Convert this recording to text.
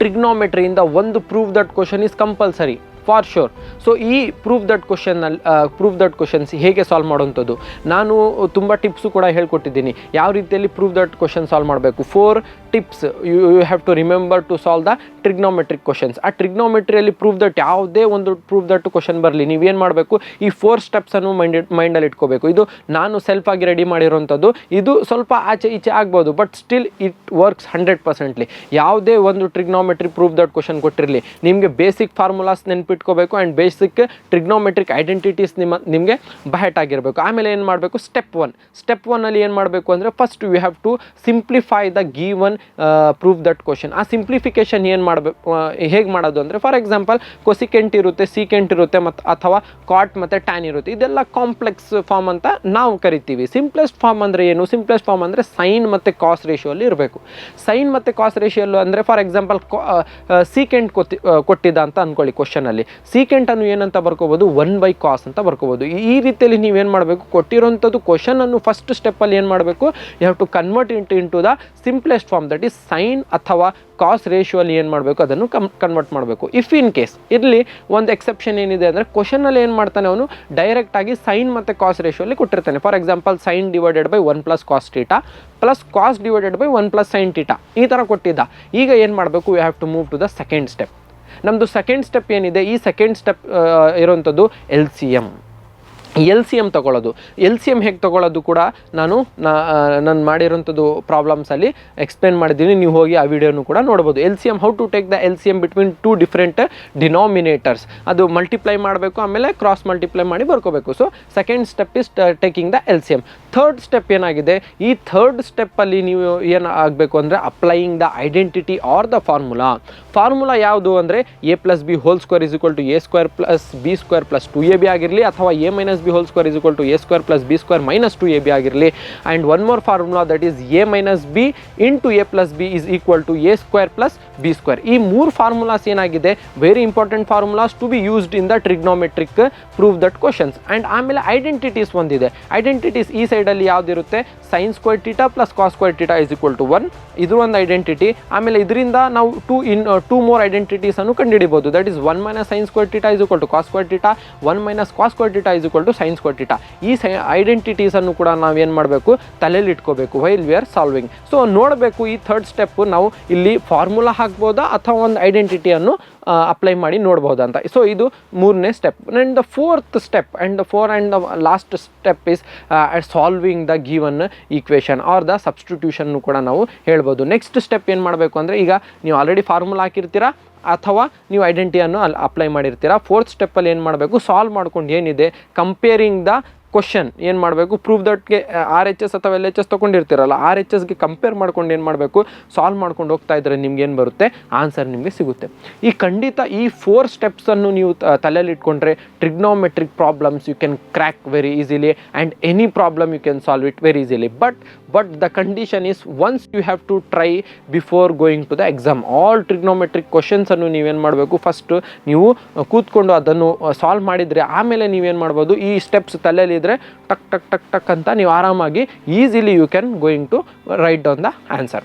ಟ್ರಿಗ್ನೋಮೆಟ್ರಿಯಿಂದ ಒಂದು prove that question is compulsory for sure. So ಈ prove that questions ಹೇಗೆ solve ಮಾಡುವಂಥದ್ದು ನಾನು ತುಂಬ ಟಿಪ್ಸು ಕೂಡ ಹೇಳ್ಕೊಟ್ಟಿದ್ದೀನಿ. ಯಾವ ರೀತಿಯಲ್ಲಿ ಪ್ರೂವ್ ದಟ್ ಕ್ವಶನ್ ಸಾಲ್ವ್ ಮಾಡಬೇಕು. 4 tips you have to remember to solve the trigonometric questions. ಆ ಟ್ರಿಗ್ನೋಮೆಟ್ರಿಯಲ್ಲಿ ಪ್ರೂವ್ ದಟ್ ಯಾವುದೇ ಒಂದು ಪ್ರೂವ್ ದಟ್ ಕ್ವಶನ್ ಬರಲಿ, ನೀವೇನು ಮಾಡಬೇಕು, ಈ 4 ಸ್ಟೆಪ್ಸನ್ನು ಮೈಂಡಲ್ಲಿ ಇಟ್ಕೋಬೇಕು. ಇದು ನಾನು ಸೆಲ್ಫ್ ಆಗಿ ರೆಡಿ ಮಾಡಿರೋವಂಥದ್ದು. ಇದು ಸ್ವಲ್ಪ ಆಚೆ ಈಚೆ ಆಗ್ಬೋದು, ಬಟ್ ಸ್ಟಿಲ್ ಇಟ್ ವರ್ಕ್ಸ್ 100%. ಯಾವುದೇ ಒಂದು ಟ್ರಿಗ್ನೋಮೆಟ್ರಿ ಪ್ರೂವ್ ದಟ್ ಕ್ವಶನ್ ಕೊಟ್ಟಿರಲಿ, ನಿಮಗೆ ಬೇಸಿಕ್ ಫಾರ್ಮುಲಾಸ್ ನೆನ್ಪಿಟ್ಕೋಬೇಕು ಆ್ಯಂಡ್ ಬೇಸಿಕ್ ಟ್ರಿಗ್ನೋಮೆಟ್ರಿಕ್ ಐಡೆಂಟಿಟೀಸ್ ನಿಮಗೆ ಬಹೆಟ್ ಆಗಿರಬೇಕು. ಆಮೇಲೆ ಏನು ಮಾಡಬೇಕು, ಸ್ಟೆಪ್ 1 ಏನು ಮಾಡಬೇಕು ಅಂದರೆ first you have to simplify the given prove that question. ಆ ಸಿಂಪ್ಲಿಫಿಕೇಶನ್ ಏನು ಮಾಡಬೇಕು, ಹೇಗೆ ಮಾಡೋದು ಅಂದರೆ ಫಾರ್ ಎಕ್ಸಾಂಪಲ್ ಕೊಸಿಕೆಂಟ್ ಇರುತ್ತೆ, ಸೀಕೆಂಟ್ ಇರುತ್ತೆ, ಅಥವಾ ಕಾಟ್ ಮತ್ತು ಟ್ಯಾನ್ ಇರುತ್ತೆ. ಇದೆಲ್ಲ ಕಾಂಪ್ಲೆಕ್ಸ್ ಫಾರ್ಮ್ ಅಂತ ನಾವು ಕರಿತೀವಿ. ಸಿಂಪ್ಲೆಸ್ಟ್ ಫಾರ್ಮ್ ಅಂದರೆ ಏನು, ಸಿಂಪ್ಲೆಸ್ಟ್ ಫಾರ್ಮ್ ಅಂದರೆ ಸೈನ್ ಮತ್ತು ಕಾಸ್ ರೇಷಿಯೋಲ್ಲಿ ಇರಬೇಕು. ಸೈನ್ ಮತ್ತು ಕಾಸ್ ರೇಷಿಯೋಲ್ಲಿ ಅಂದರೆ ಫಾರ್ ಎಕ್ಸಾಂಪಲ್ ಸೀಕೆಂಟ್ ಕೊಟ್ಟಿದ್ದ ಅಂತ ಅಂದ್ಕೊಳ್ಳಿ ಕ್ವಶನಲ್ಲಿ. ಸೀಕೆಂಟನ್ನು ಏನಂತ ಬರ್ಕೋಬೋದು, 1/cos ಅಂತ ಬರ್ಕೋಬೋದು. ಈ ರೀತಿಯಲ್ಲಿ ನೀವೇನು ಮಾಡಬೇಕು, ಕೊಟ್ಟಿರೋಂಥದ್ದು ಕ್ವಶನನ್ನು ಫಸ್ಟ್ ಸ್ಟೆಪ್ಪಲ್ಲಿ ಏನು ಮಾಡಬೇಕು, you have to convert into the simplest form, that is sine ಅಥವಾ ಕಾಸ್ ರೇಷಿಯೋಲ್ಲಿ ಏನು ಮಾಡಬೇಕು, ಅದನ್ನು ಕನ್ವರ್ಟ್ ಮಾಡಬೇಕು. ಇಫ್ ಇನ್ ಕೇಸ್ ಇಲ್ಲಿ ಒಂದು ಎಕ್ಸೆಪ್ಷನ್ ಏನಿದೆ ಅಂದರೆ ಕ್ವಶನಲ್ಲಿ ಏನು ಮಾಡ್ತಾನೆ ಅವನು ಡೈರೆಕ್ಟಾಗಿ ಸೈನ್ ಮತ್ತು ಕಾಸ್ ರೇಷಿಯೋಲ್ಲಿ ಕೊಟ್ಟಿರ್ತಾನೆ. For example sin divided by 1 + cos θ plus cos divided by 1 + sin θ ಈ ಥರ ಕೊಟ್ಟಿದ್ದ. ಈಗ ಏನು ಮಾಡಬೇಕು, you have to move to the second step. ನಮ್ಮದು ಸೆಕೆಂಡ್ ಸ್ಟೆಪ್ ಏನಿದೆ, ಈ ಸೆಕೆಂಡ್ ಸ್ಟೆಪ್ ಇರೋವಂಥದ್ದು ಎಲ್ ಸಿ ಎಮ್ ತೊಗೊಳ್ಳೋದು. ಎಲ್ ಸಿ ಎಮ್ ಹೇಗೆ ತೊಗೊಳ್ಳೋದು ಕೂಡ ನಾನು ಮಾಡಿರೋಂಥದ್ದು ಪ್ರಾಬ್ಲಮ್ಸಲ್ಲಿ ಎಕ್ಸ್ಪ್ಲೇನ್ ಮಾಡಿದ್ದೀನಿ. ನೀವು ಹೋಗಿ ಆ ವಿಡಿಯೋನು ಕೂಡ ನೋಡ್ಬೋದು. L C M, how to take the L C M between 2 different denominators. ಅದು ಮಲ್ಟಿಪ್ಲೈ ಮಾಡಬೇಕು, ಆಮೇಲೆ ಕ್ರಾಸ್ ಮಲ್ಟಿಪ್ಲೈ ಮಾಡಿ ಬರ್ಕೋಬೇಕು. So second step is taking the L C M. Third step ಏನಾಗಿದೆ, ಈ ಥರ್ಡ್ ಸ್ಟೆಪ್ಪಲ್ಲಿ ನೀವು ಏನು ಆಗಬೇಕು ಅಂದರೆ applying the identity or the formula ಯಾವುದು ಅಂದರೆ a + b² = a² + b² + 2ab ಆಗಿರಲಿ, ಅಥವಾ a - b² = a² + b² - 2ab ಆಗಿರಲಿ. And one more formula, that is a - b × a + b = a² + b². ಈ 3 ಫಾರ್ಮುಲಾಸ್ ಏನಾಗಿದೆ, very important formulas to be used in the trigonometric prove that questions. And ಆಮೇಲೆ identities ಒಂದಿದೆ. Identities ಈ ಸೈಡಲ್ಲಿ ಯಾವುದಿರುತ್ತೆ, sin² θ + cos² θ = 1. ಇದು ಒಂದು identity. ಆಮೇಲೆ ಇದರಿಂದ ನಾವು 2 ಮೋರ್ ಐಡೆಂಟಿಟೀಸನ್ನು ಕಂಡುಹಿಡಿಬೋದು. That is 1 - sin² θ = cos² θ, 1 - cos² θ = sin² θ. ಈ ಐಡೆಂಟಿಟೀಸನ್ನು ಕೂಡ ನಾವೇನು ಮಾಡಬೇಕು, ತಲೆಯಲ್ಲಿ ಇಟ್ಕೋಬೇಕು while we are solving. So ನೋಡಬೇಕು, ಈ ಥರ್ಡ್ ಸ್ಟೆಪ್ ನಾವು ಇಲ್ಲಿ ಫಾರ್ಮುಲಾ ಹಾಕ್ಬೋದಾ ಅಥವಾ ಒಂದು ಐಡೆಂಟಿಟಿಯನ್ನು ಅಪ್ಲೈ ಮಾಡಿ ನೋಡ್ಬೋದಂತ. ಸೊ ಇದು 3ನೇ step. And the 4th step and the last step is solving the given equation or the ಸಬ್ಸ್ಟಿಟ್ಯೂಷನ್ನು ಕೂಡ ನಾವು ಹೇಳ್ಬೋದು. ನೆಕ್ಸ್ಟ್ ಸ್ಟೆಪ್ ಏನು ಮಾಡಬೇಕು ಅಂದರೆ, ಈಗ ನೀವು ಆಲ್ರೆಡಿ ಫಾರ್ಮುಲಾ ಹಾಕಿರ್ತೀರಾ ಅಥವಾ ನೀವು ಐಡೆಂಟಿಟಿಯನ್ನು ಅಲ್ಲಿ ಅಪ್ಲೈ ಮಾಡಿರ್ತೀರಾ. 4th ಸ್ಟೆಪ್ಪಲ್ಲಿ ಏನು ಮಾಡಬೇಕು, ಸಾಲ್ವ್ ಮಾಡ್ಕೊಂಡು ಏನಿದೆ ಕಂಪೇರಿಂಗ್ ದ ಕ್ವಶನ್ ಏನು ಮಾಡಬೇಕು, ಪ್ರೂವ್ ದಟ್ಗೆ RHS ಅಥವಾ LHS ತೊಗೊಂಡಿರ್ತೀರಲ್ಲ, RHSಗೆ ಕಂಪೇರ್ ಮಾಡ್ಕೊಂಡು ಏನು ಮಾಡಬೇಕು, ಸಾಲ್ವ್ ಮಾಡ್ಕೊಂಡು ಹೋಗ್ತಾ ಇದ್ದರೆ ನಿಮ್ಗೆ ಏನು ಬರುತ್ತೆ, ಆನ್ಸರ್ ನಿಮಗೆ ಸಿಗುತ್ತೆ. ಖಂಡಿತ ಈ 4 ಸ್ಟೆಪ್ಸನ್ನು ನೀವು ತಲೆಯಲ್ಲಿ ಇಟ್ಕೊಂಡ್ರೆ trigonometric problems you can crack very easily and any problem you can solve it very easily. But the condition is once you have to try before going to the exam. All trigonometric ಕ್ವಶನ್ಸನ್ನು ನೀವೇನು ಮಾಡಬೇಕು, first ನೀವು ಕೂತ್ಕೊಂಡು ಅದನ್ನು solve ಮಾಡಿದರೆ ಆಮೇಲೆ ನೀವೇನು ಮಾಡ್ಬೋದು, ಈ ಸ್ಟೆಪ್ಸ್ ತಲೆಯಲ್ಲಿ ಟಕ್ ಟಕ್ ಟಕ್ ಟಕ್ ಅಂತ ನೀವು ಆರಾಮಾಗಿ easily you can going to write down the answer.